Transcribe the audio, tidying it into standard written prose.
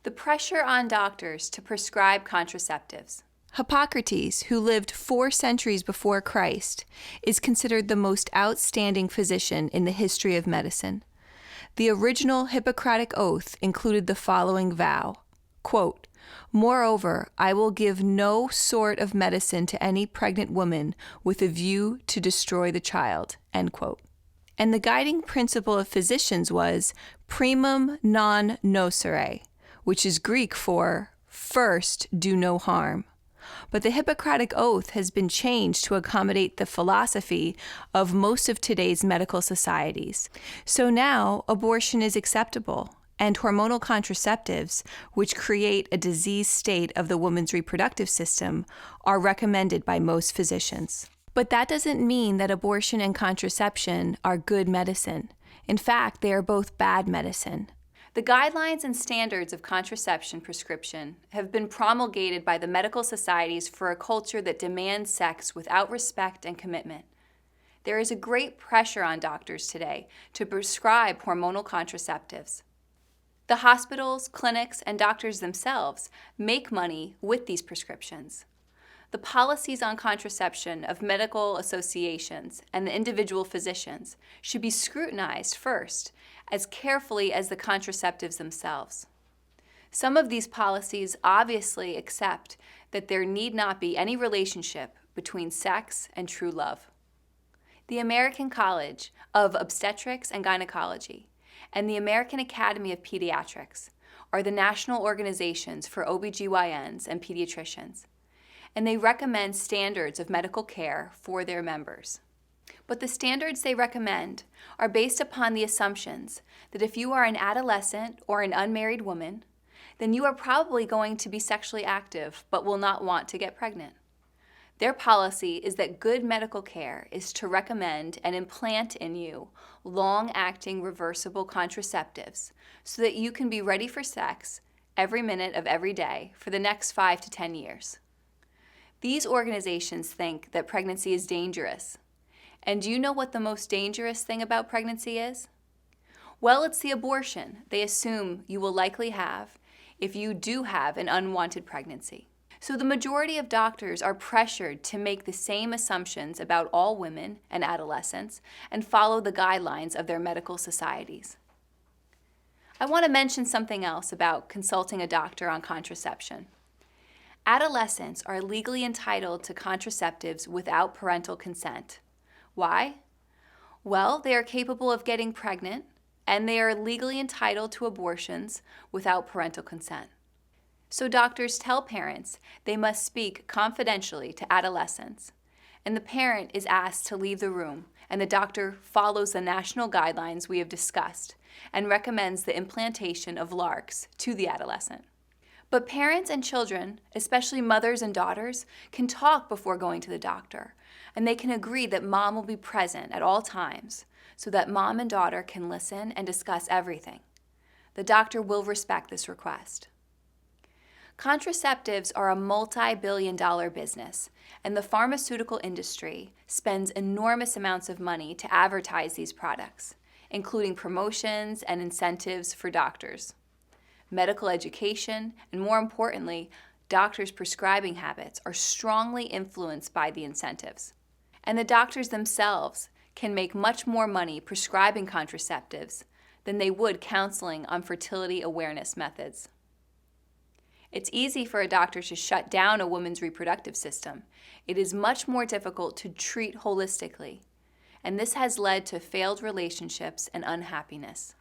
The pressure on doctors to prescribe contraceptives. Hippocrates, who lived 4 centuries before Christ, is considered the most outstanding physician in the history of medicine. The original Hippocratic Oath included the following vow, quote, "Moreover, I will give no sort of medicine to any pregnant woman with a view to destroy the child," end quote. And the guiding principle of physicians was primum non nocere, which is Greek for first do no harm. But the Hippocratic Oath has been changed to accommodate the philosophy of most of today's medical societies. So now abortion is acceptable, and hormonal contraceptives, which create a diseased state of the woman's reproductive system, are recommended by most physicians. But that doesn't mean that abortion and contraception are good medicine. In fact, they are both bad medicine. The guidelines and standards of contraception prescription have been promulgated by the medical societies for a culture that demands sex without respect and commitment. There is a great pressure on doctors today to prescribe hormonal contraceptives. The hospitals, clinics, and doctors themselves make money with these prescriptions. The policies on contraception of medical associations and the individual physicians should be scrutinized first, as carefully as the contraceptives themselves. Some of these policies obviously accept that there need not be any relationship between sex and true love. The American College of Obstetrics and Gynecology and the American Academy of Pediatrics are the national organizations for OBGYNs and pediatricians, and they recommend standards of medical care for their members. But the standards they recommend are based upon the assumptions that if you are an adolescent or an unmarried woman, then you are probably going to be sexually active but will not want to get pregnant. Their policy is that good medical care is to recommend and implant in you long-acting reversible contraceptives so that you can be ready for sex every minute of every day for the next 5 to 10 years. These organizations think that pregnancy is dangerous. And do you know what the most dangerous thing about pregnancy is? Well, it's the abortion they assume you will likely have if you do have an unwanted pregnancy. So the majority of doctors are pressured to make the same assumptions about all women and adolescents and follow the guidelines of their medical societies. I want to mention something else about consulting a doctor on contraception. Adolescents are legally entitled to contraceptives without parental consent. Why? Well, they are capable of getting pregnant, and they are legally entitled to abortions without parental consent. So doctors tell parents they must speak confidentially to adolescents, and the parent is asked to leave the room, and the doctor follows the national guidelines we have discussed and recommends the implantation of LARCs to the adolescent. But parents and children, especially mothers and daughters, can talk before going to the doctor, and they can agree that mom will be present at all times so that mom and daughter can listen and discuss everything. The doctor will respect this request. Contraceptives are a multi-billion-dollar business, and the pharmaceutical industry spends enormous amounts of money to advertise these products, including promotions and incentives for doctors. Medical education, and more importantly, doctors' prescribing habits are strongly influenced by the incentives. And the doctors themselves can make much more money prescribing contraceptives than they would counseling on fertility awareness methods. It's easy for a doctor to shut down a woman's reproductive system. It is much more difficult to treat holistically, and this has led to failed relationships and unhappiness.